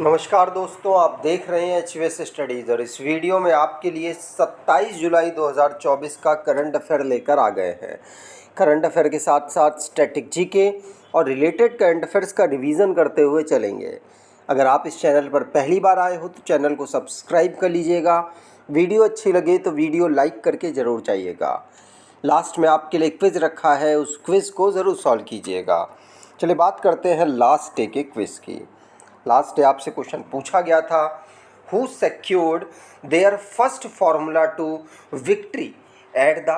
नमस्कार दोस्तों, आप देख रहे हैं एचवीएस स्टडीज़ और इस वीडियो में आपके लिए 27 जुलाई 2024 का करंट अफेयर लेकर आ गए हैं। करंट अफेयर के साथ साथ स्टैटिक जीके और रिलेटेड करंट अफेयर्स का रिवीजन करते हुए चलेंगे। अगर आप इस चैनल पर पहली बार आए हो तो चैनल को सब्सक्राइब कर लीजिएगा। वीडियो अच्छी लगे तो वीडियो लाइक करके ज़रूर जाइएगा। लास्ट में आपके लिए क्विज़ रखा है, उस क्विज़ को ज़रूर सॉल्व कीजिएगा। चलिए बात करते हैं लास्ट डे के क्विज़ की। लास्ट डे आपसे क्वेश्चन पूछा गया था, who secured their first Formula two victory at the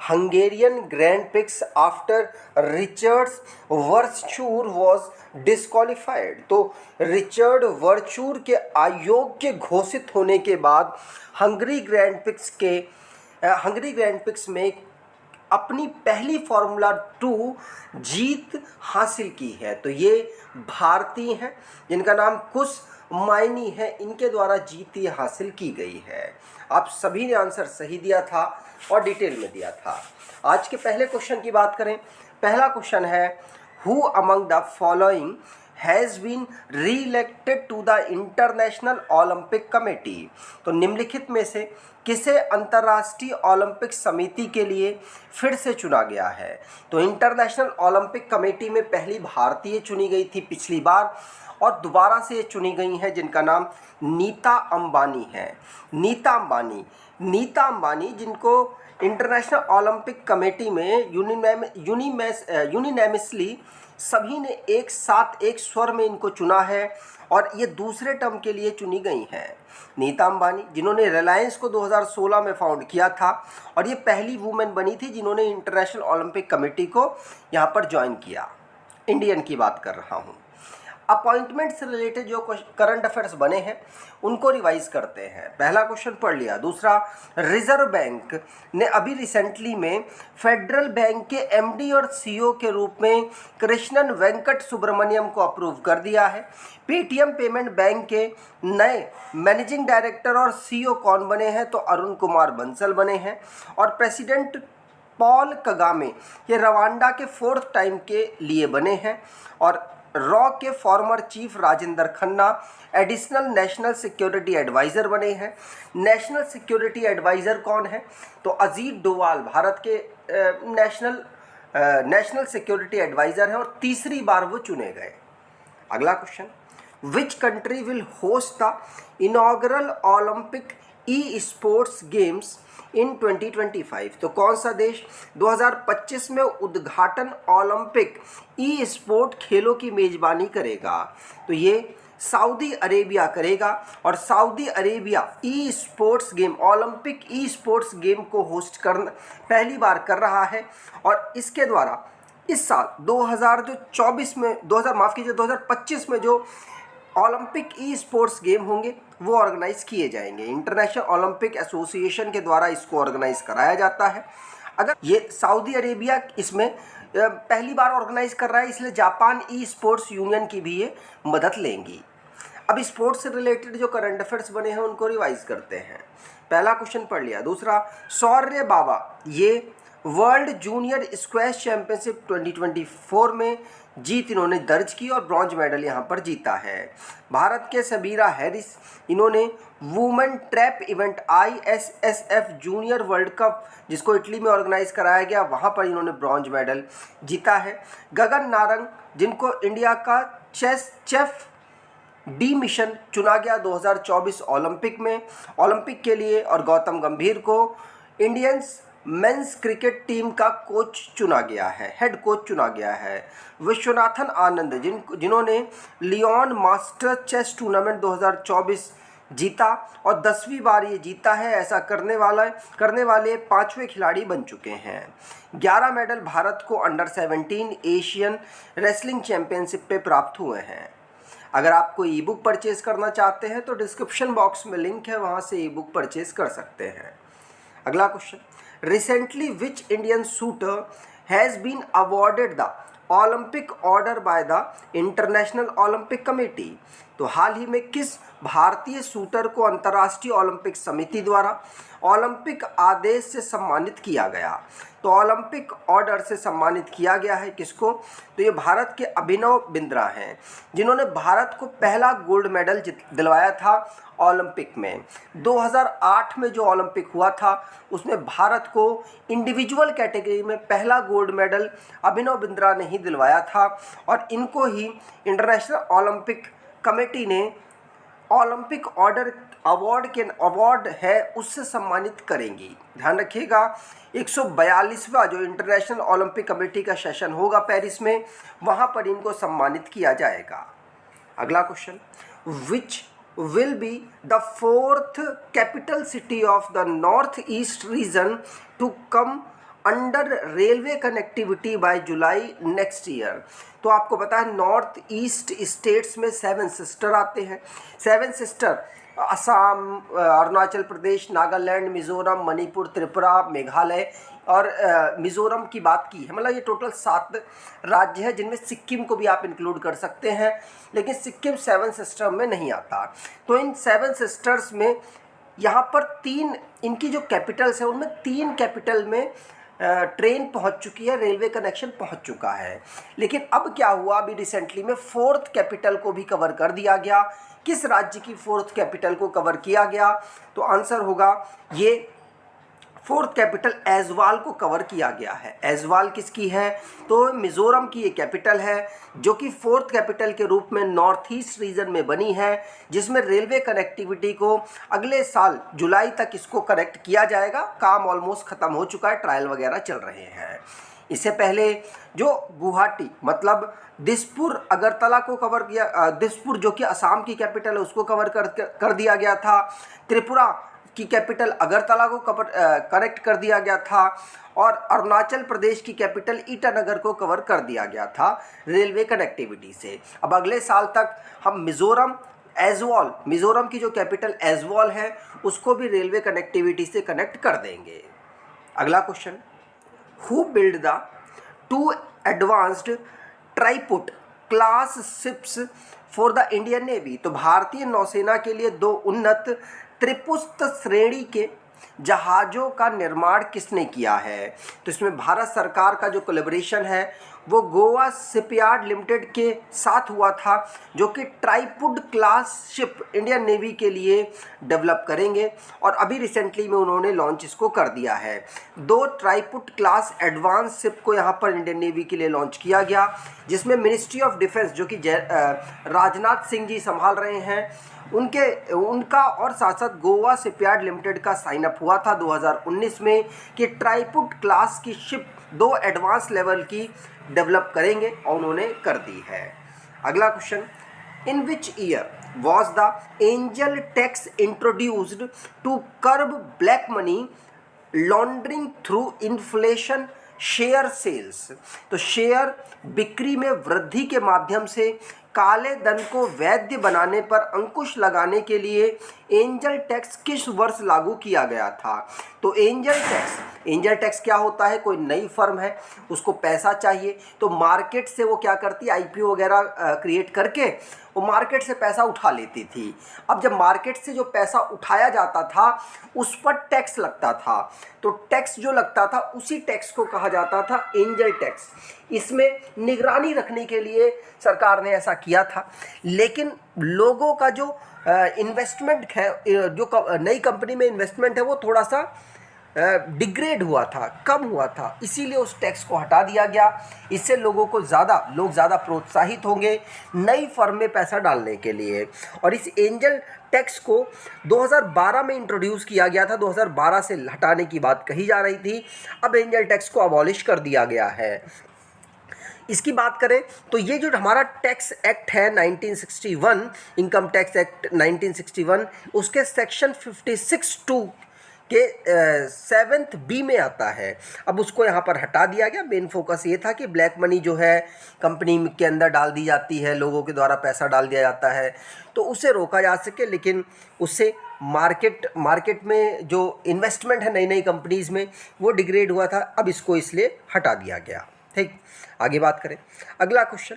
Hungarian Grand Prix after Richards Verschoor was disqualified. तो रिचर्ड वर्चूर के अयोग्य घोषित होने के बाद हंगरी ग्रैंड प्रिक्स में अपनी पहली फार्मूला 2 जीत हासिल की है। तो ये भारतीय हैं जिनका नाम कुश माइनी है, इनके द्वारा जीत ये हासिल की गई है। आप सभी ने आंसर सही दिया था और डिटेल में दिया था। आज के पहले क्वेश्चन की बात करें। पहला क्वेश्चन है, who among the following has been re-elected to the International Olympic Committee. तो निम्नलिखित में से किसे अंतर्राष्ट्रीय ओलंपिक समिति के लिए फिर से चुना गया है। तो इंटरनेशनल ओलंपिक कमेटी में पहली भारतीय चुनी गई थी पिछली बार और दोबारा से ये चुनी गई हैं, जिनका नाम नीता अंबानी है। नीता अंबानी जिनको इंटरनेशनल ओलंपिक कमेटी में यूनिनैमिसली सभी ने एक साथ एक स्वर में इनको चुना है और ये दूसरे टर्म के लिए चुनी गई हैं। नीता अंबानी जिन्होंने रिलायंस को 2016 में फाउंड किया था और ये पहली वुमेन बनी थी जिन्होंने इंटरनेशनल ओलंपिक कमेटी को यहाँ पर ज्वाइन किया। इंडियन की बात कर रहा हूँ। अपॉइंटमेंट से रिलेटेड जो करंट अफेयर्स बने हैं उनको रिवाइज करते हैं। पहला क्वेश्चन पढ़ लिया। दूसरा, रिजर्व बैंक ने अभी रिसेंटली में फेडरल बैंक के एमडी और सीईओ के रूप में कृष्णन वेंकट सुब्रमण्यम को अप्रूव कर दिया है। पेटीएम पेमेंट बैंक के नए मैनेजिंग डायरेक्टर और सीईओ कौन बने हैं? तो अरुण कुमार बंसल बने हैं। और प्रेसिडेंट पॉल कगामे ये रवांडा के 4th टाइम के लिए बने हैं। और रॉ के former chief Rajendra Khanna additional national security adviser बने हैं। नेशनल सिक्योरिटी एडवाइज़र कौन है? तो अजीत डोवाल भारत के नेशनल सिक्योरिटी एडवाइज़र हैं और तीसरी बार वो चुने गए। अगला question, which country will host the inaugural Olympic esports games in 2025। तो कौन सा देश 2025 में उद्घाटन ओलंपिक ई स्पोर्ट खेलों की मेज़बानी करेगा? तो ये सऊदी अरेबिया करेगा और Saudi Arabia e sports game Olympic e sports game को होस्ट करना पहली बार कर रहा है। और इसके द्वारा इस साल 2025 में जो ओलंपिक ई स्पोर्ट्स गेम होंगे वो ऑर्गेनाइज किए जाएंगे। इंटरनेशनल ओलंपिक एसोसिएशन के द्वारा इसको ऑर्गेनाइज कराया जाता है। अगर ये सऊदी अरेबिया इसमें पहली बार ऑर्गेनाइज कर रहा है, इसलिए जापान ई स्पोर्ट्स यूनियन की भी ये मदद लेंगी। अब स्पोर्ट्स से रिलेटेड जो करंट अफेयर्स बने हैं उनको रिवाइज करते हैं। पहला क्वेश्चन पढ़ लिया। दूसरा, शौर्य बाबा ये वर्ल्ड जूनियर स्क्वैश चैंपियनशिप 2024 में जीत इन्होंने दर्ज की और ब्रॉन्ज मेडल यहाँ पर जीता है। भारत के सबीरा हैरिस इन्होंने women trap event ISSF junior world cup जिसको इटली में ऑर्गेनाइज कराया गया वहाँ पर इन्होंने ब्रॉन्ज मेडल जीता है। गगन नारंग जिनको इंडिया का चेफ डी मिशन चुना गया 2024 ओलंपिक के लिए। और गौतम गंभीर को इंडियंस मेंस क्रिकेट टीम का कोच चुना गया है, हेड कोच चुना गया है। विश्वनाथन आनंद जिन्होंने लियोन मास्टर चेस टूर्नामेंट 2024 जीता और 10वीं बार ये जीता है। ऐसा करने वाले 5वें खिलाड़ी बन चुके हैं। 11 मेडल भारत को अंडर 17 एशियन रेसलिंग चैंपियनशिप पे प्राप्त हुए हैं। अगर आप कोई ई बुक परचेज करना चाहते हैं तो डिस्क्रिप्शन बॉक्स में लिंक है, वहाँ से ई बुक परचेज कर सकते हैं। अगला question, recently which Indian shooter has been awarded the Olympic Order by the International Olympic Committee. तो हाल ही में किस भारतीय शूटर को अंतर्राष्ट्रीय ओलंपिक समिति द्वारा ओलंपिक आदेश से सम्मानित किया गया? तो ओलंपिक ऑर्डर से सम्मानित किया गया है किसको? तो ये भारत के अभिनव बिंद्रा हैं, जिन्होंने भारत को पहला गोल्ड मेडल दिलवाया था ओलंपिक में। 2008 में जो ओलंपिक हुआ था उसमें भारत को इंडिविजुअल कैटेगरी में पहला गोल्ड मेडल अभिनव बिंद्रा ने ही दिलवाया था, और इनको ही इंटरनेशनल ओलंपिक कमेटी ने ओलंपिक ऑर्डर अवार्ड है उससे सम्मानित करेंगी। ध्यान रखिएगा, 142वां जो इंटरनेशनल ओलंपिक कमेटी का सेशन होगा पेरिस में, वहाँ पर इनको सम्मानित किया जाएगा। अगला question, which will be the fourth capital city of the northeast region to come under railway connectivity by July next year। तो आपको पता है नॉर्थ ईस्ट स्टेट्स में 7 सिस्टर आते हैं। 7 सिस्टर असम, अरुणाचल प्रदेश, नागालैंड, मिजोरम, मणिपुर, त्रिपुरा, मेघालय और मिज़ोरम की बात की है। मतलब ये टोटल 7 राज्य है, जिनमें सिक्किम को भी आप इंक्लूड कर सकते हैं, लेकिन सिक्किम 7 सिस्टर में नहीं आता। तो इन 7 सिस्टर्स में यहाँ पर 3 इनकी जो कैपिटल्स है उनमें 3 कैपिटल में ट्रेन पहुँच चुकी है, रेलवे कनेक्शन पहुँच चुका है। लेकिन अब क्या हुआ, अभी रिसेंटली में 4th कैपिटल को भी कवर कर दिया गया। किस राज्य की 4th कैपिटल को कवर किया गया? तो आंसर होगा ये 4th कैपिटल ऐज़वाल को कवर किया गया है। ऐज़वाल किसकी है? तो मिज़ोरम की ये कैपिटल है, जो कि 4th कैपिटल के रूप में नॉर्थ ईस्ट रीजन में बनी है, जिसमें रेलवे कनेक्टिविटी को अगले साल जुलाई तक इसको कनेक्ट किया जाएगा। काम ऑलमोस्ट ख़त्म हो चुका है, ट्रायल वगैरह चल रहे हैं। इससे पहले जो गुवाहाटी मतलब दिसपुर अगरतला को कवर किया, दिसपुर जो कि असम की कैपिटल है उसको कवर कर दिया गया था। त्रिपुरा की कैपिटल अगरतला को कनेक्ट कर दिया गया था, और अरुणाचल प्रदेश की कैपिटल ईटानगर को कवर कर दिया गया था रेलवे कनेक्टिविटी से। अब अगले साल तक हम मिज़ोरम की जो कैपिटल ऐज़वाल है उसको भी रेलवे कनेक्टिविटी से कनेक्ट कर देंगे। अगला question, who build the 2 advanced Tripput class ships for the Indian Navy? तो भारतीय नौसेना के लिए 2 उन्नत त्रिपुस्त श्रेणी के जहाज़ों का निर्माण किसने किया है? तो इसमें भारत सरकार का जो कोलैबोरेशन है वो गोवा शिपयार्ड लिमिटेड के साथ हुआ था, जो कि Triput class ship Indian navy के लिए डेवलप करेंगे, और अभी रिसेंटली में उन्होंने लॉन्च इसको कर दिया है। 2 ट्राइपुट क्लास एडवांस शिप को यहाँ पर इंडियन नेवी के लिए लॉन्च किया गया, जिसमें मिनिस्ट्री ऑफ डिफेंस जो कि राजनाथ सिंह जी संभाल रहे हैं उनका और साथ साथ गोवा शिपयार्ड लिमिटेड का साइन अप हुआ था 2019 में कि ट्राइपुट क्लास की शिप 2 एडवांस लेवल की डेवलप करेंगे, और उन्होंने कर दी है। अगला question, in which year was the angel tax introduced to curb black money laundering through inflation share sales? तो शेयर बिक्री में वृद्धि के माध्यम से काले धन को वैध बनाने पर अंकुश लगाने के लिए एंजल टैक्स किस वर्ष लागू किया गया था? तो एंजल टैक्स क्या होता है? कोई नई फर्म है, उसको पैसा चाहिए, तो मार्केट से वो क्या करती है, आईपीओ वगैरह क्रिएट करके वो मार्केट से पैसा उठा लेती थी। अब जब मार्केट से जो पैसा उठाया जाता था उस पर टैक्स लगता था, तो टैक्स जो लगता था उसी टैक्स को कहा जाता था एंजल टैक्स। इसमें निगरानी रखने के लिए सरकार ने ऐसा किया था, लेकिन लोगों का जो इन्वेस्टमेंट है, जो नई कंपनी में इन्वेस्टमेंट है, वो थोड़ा सा डिग्रेड हुआ था, कम हुआ था, इसीलिए उस टैक्स को हटा दिया गया। इससे लोग ज़्यादा प्रोत्साहित होंगे नई फर्म में पैसा डालने के लिए। और इस एंजल टैक्स को 2012 में इंट्रोड्यूस किया गया था, 2012 से हटाने की बात कही जा रही थी, अब एंजल टैक्स को अबॉलिश कर दिया गया है। इसकी बात करें तो ये जो हमारा टैक्स एक्ट है 1961, इनकम टैक्स एक्ट 1961, उसके सेक्शन 56(2) के 7th B में आता है। अब उसको यहाँ पर हटा दिया गया। मेन फोकस ये था कि ब्लैक मनी जो है कंपनी के अंदर डाल दी जाती है, लोगों के द्वारा पैसा डाल दिया जाता है, तो उसे रोका जा सके, लेकिन उससे मार्केट में जो इन्वेस्टमेंट है नई कंपनीज़ में वो डिग्रेड हुआ था, अब इसको इसलिए हटा दिया गया। ठीक, आगे बात करें। अगला question,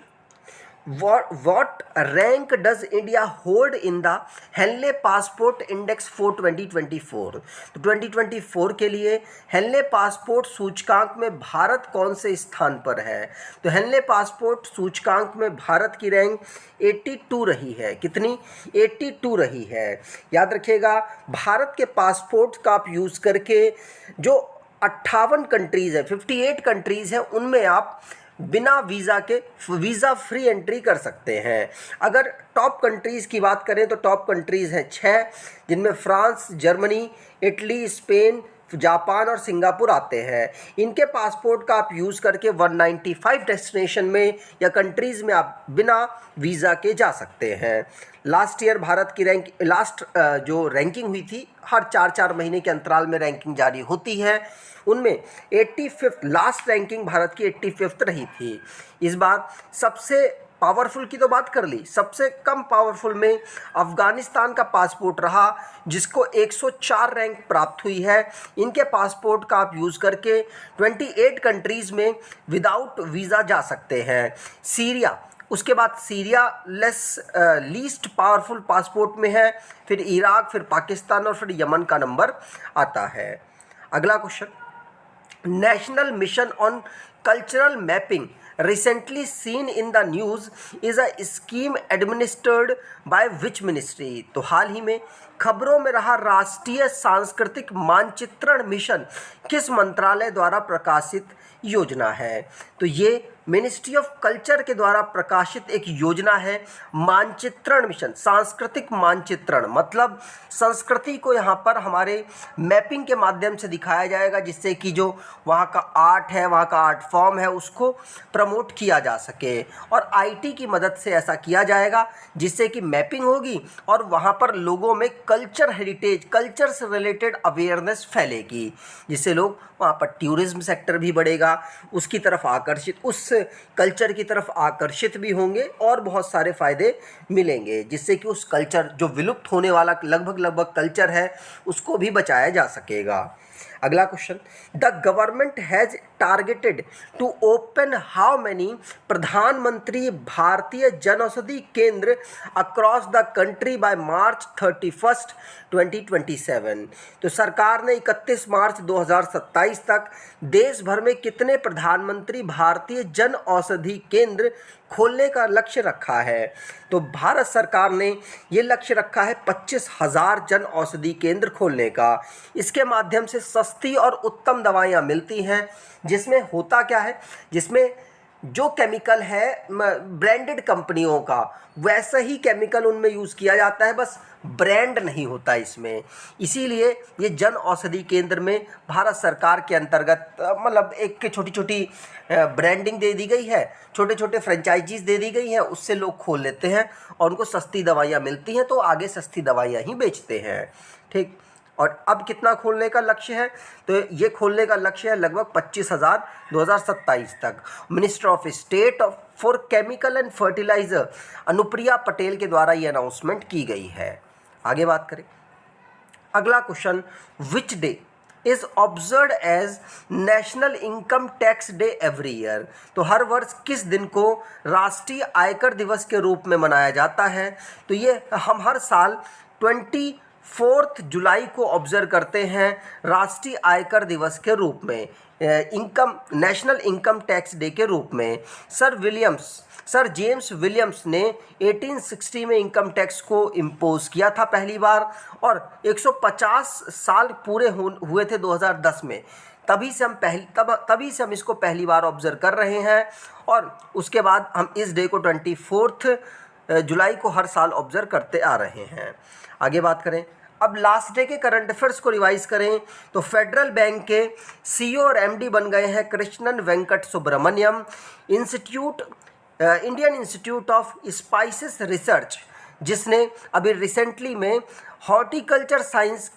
What rank does India hold in the Henley passport index for 2024? तो 2024 के लिए हेनले पासपोर्ट सूचकांक में भारत कौन से स्थान पर है? तो हेनले पासपोर्ट सूचकांक में भारत की रैंक 82 रही है। कितनी? 82 रही है। याद रखिएगा, भारत के पासपोर्ट का आप यूज़ करके जो 58 कंट्रीज़ है, 58 कंट्रीज़ हैं, उनमें आप बिना वीज़ा के वीज़ा फ्री एंट्री कर सकते हैं। अगर टॉप कंट्रीज़ की बात करें तो टॉप कंट्रीज़ हैं 6, जिनमें France, Germany, Italy, Spain, Japan और सिंगापुर आते हैं। इनके पासपोर्ट का आप यूज़ करके 195 डेस्टिनेशन में या कंट्रीज़ में आप बिना वीज़ा के जा सकते हैं। लास्ट ईयर भारत की जो रैंकिंग हुई थी, हर 4-4 महीने के अंतराल में रैंकिंग जारी होती है, उनमें 85th लास्ट रैंकिंग भारत की 85th रही थी। इस बार सबसे पावरफुल की तो बात कर ली, सबसे कम पावरफुल में अफ़गानिस्तान का पासपोर्ट रहा, जिसको 104 रैंक प्राप्त हुई है। इनके पासपोर्ट का आप यूज़ करके 28 कंट्रीज़ में विदाउट वीज़ा जा सकते हैं। सीरिया, उसके बाद सीरिया लीस्ट पावरफुल पासपोर्ट में है, फिर इराक, फिर पाकिस्तान और फिर यमन का नंबर आता है। अगला question, national mission on cultural mapping recently seen in the news is a scheme administered by which ministry? तो हाल ही में खबरों में रहा राष्ट्रीय सांस्कृतिक मानचित्रण मिशन किस मंत्रालय द्वारा प्रकाशित योजना है? तो ये मिनिस्ट्री ऑफ कल्चर के द्वारा प्रकाशित एक योजना है, मानचित्रण मिशन। सांस्कृतिक मानचित्रण मतलब संस्कृति को यहाँ पर हमारे मैपिंग के माध्यम से दिखाया जाएगा, जिससे कि जो वहाँ का आर्ट है, वहाँ का आर्ट फॉर्म है, उसको प्रमोट किया जा सके। और आईटी की मदद से ऐसा किया जाएगा, जिससे कि मैपिंग होगी और वहाँ पर लोगों में कल्चर हेरिटेज, कल्चर से रिलेटेड अवेयरनेस फैलेगी, जिससे लोग वहाँ पर टूरिज्म सेक्टर भी बढ़ेगा, उसकी तरफ आकर्षित, उस कल्चर की तरफ आकर्षित भी होंगे और बहुत सारे फ़ायदे मिलेंगे, जिससे कि उस कल्चर, जो विलुप्त होने वाला लगभग कल्चर है, उसको भी बचाया जा सकेगा। अगला question, the government has targeted to open how many Pradhanmantri Bharatiya Janaushadhi Kendra across the country by March 31, 2027? तो सरकार ने 31 मार्च 2027 तक देश भर में कितने प्रधानमंत्री भारतीय जन औषधि केंद्र खोलने का लक्ष्य रखा है? तो भारत सरकार ने ये लक्ष्य रखा है 25,000 जन औषधि केंद्र खोलने का। इसके माध्यम से सस्ती और उत्तम दवाइयाँ मिलती हैं, जिसमें होता क्या है, जिसमें जो केमिकल है ब्रांडेड कंपनियों का, वैसा ही केमिकल उनमें यूज़ किया जाता है, बस ब्रांड नहीं होता इसमें। इसीलिए ये जन औषधि केंद्र में भारत सरकार के अंतर्गत मतलब एक छोटी छोटी ब्रांडिंग दे दी गई है, छोटे छोटे फ्रेंचाइजीज दे दी गई हैं, उससे लोग खोल लेते हैं और उनको सस्ती दवाइयाँ मिलती हैं, तो आगे सस्ती दवाइयाँ ही बेचते हैं। ठीक, और अब कितना खोलने का लक्ष्य है? तो ये खोलने का लक्ष्य है लगभग 25,000 2027 तक। Minister of state for chemical and fertiliser Anupriya Patel के द्वारा ये अनाउंसमेंट की गई है। आगे बात करें, अगला question, which day is observed as national income tax day every year? तो हर वर्ष किस दिन को राष्ट्रीय आयकर दिवस के रूप में मनाया जाता है? तो ये हम हर साल 24 जुलाई को ऑब्जर्व करते हैं राष्ट्रीय आयकर दिवस के रूप में, नेशनल इनकम टैक्स डे के रूप में। सर जेम्स विलियम्स ने 1860 में इनकम टैक्स को इम्पोज किया था पहली बार, और 150 साल पूरे हुए थे 2010 में। तभी से हम इसको पहली बार ऑब्जर्व कर रहे हैं, और उसके बाद हम इस डे को 24 जुलाई को हर साल ऑब्जर्व करते आ रहे हैं। आगे बात करें, अब लास्ट डे के करंट अफेयर्स को रिवाइज करें तो फेडरल बैंक के सीईओ और एमडी बन गए हैं Krishnan Venkat Subramaniam. Indian institute of spices research, जिसने अभी रिसेंटली में हॉर्टिकल्चर साइंस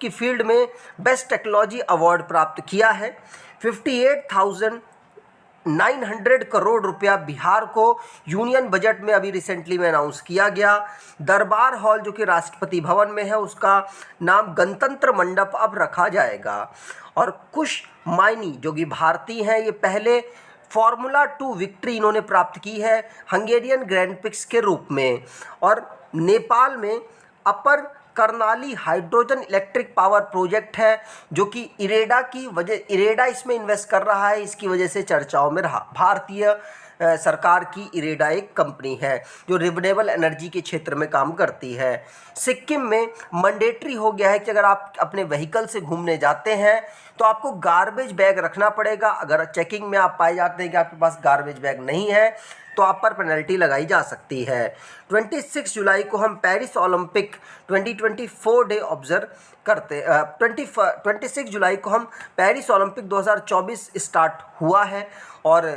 की फील्ड में बेस्ट टेक्नोलॉजी अवार्ड प्राप्त किया है। 58,900 करोड़ रुपया बिहार को यूनियन बजट में अभी रिसेंटली में अनाउंस किया गया। दरबार हॉल जो कि राष्ट्रपति भवन में है, उसका नाम गणतंत्र मंडप अब रखा जाएगा। और कुश माइनी जो कि भारतीय हैं, ये पहले फार्मूला 2 विक्ट्री इन्होंने प्राप्त की है हंगेरियन ग्रैंड प्रिक्स के रूप में। और नेपाल में upper Karnali hydrogen electric power project है जो कि इरेडा इसमें इन्वेस्ट कर रहा है, इसकी वजह से चर्चाओं में रहा। भारतीय सरकार की इरेडा एक कंपनी है जो रिन्यूएबल एनर्जी के क्षेत्र में काम करती है। सिक्किम में मैंडेटरी हो गया है कि अगर आप अपने व्हीकल से घूमने जाते हैं तो आपको गार्बेज बैग रखना पड़ेगा। अगर चेकिंग में आप पाए जाते हैं कि आपके पास गार्बेज बैग नहीं है तो आप पर पेनल्टी लगाई जा सकती है। 26 जुलाई को हम पेरिस ओलंपिक 2024 डे ऑब्जर्व करते 26 जुलाई को हम पेरिस ओलंपिक 2024 स्टार्ट हुआ है और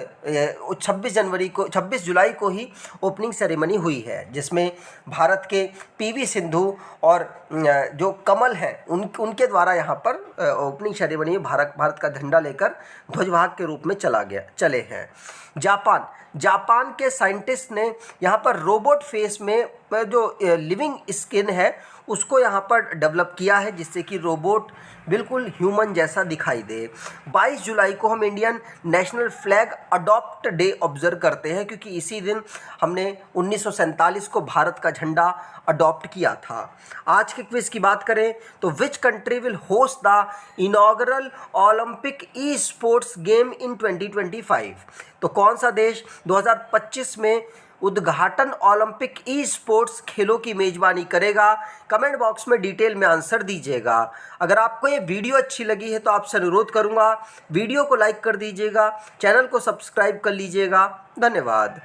26 जुलाई को ही ओपनिंग सेरेमनी हुई है जिसमें भारत के पीवी सिंधु और जो कमल हैं उनके द्वारा यहाँ पर ओपनिंग सेरेमनी में भारत का झंडा लेकर ध्वजवाहक के रूप में चले हैं। जापान के साइंटिस्ट ने यहाँ पर रोबोट फेस में जो लिविंग स्किन है उसको यहाँ पर डेवलप किया है जिससे कि रोबोट बिल्कुल ह्यूमन जैसा दिखाई दे। 22 जुलाई को हम Indian national flag adopt day observe करते हैं क्योंकि इसी दिन हमने 1947 को भारत का झंडा अडॉप्ट किया था। आज के क्विज की बात करें तो विच country will host the inaugural Olympic e sports game in 2025? तो कौन सा देश 2025 में उद्घाटन ओलंपिक ई स्पोर्ट्स खेलों की मेजबानी करेगा? कमेंट बॉक्स में डिटेल में आंसर दीजिएगा। अगर आपको ये वीडियो अच्छी लगी है तो आपसे अनुरोध करूंगा वीडियो को लाइक कर दीजिएगा, चैनल को सब्सक्राइब कर लीजिएगा। धन्यवाद।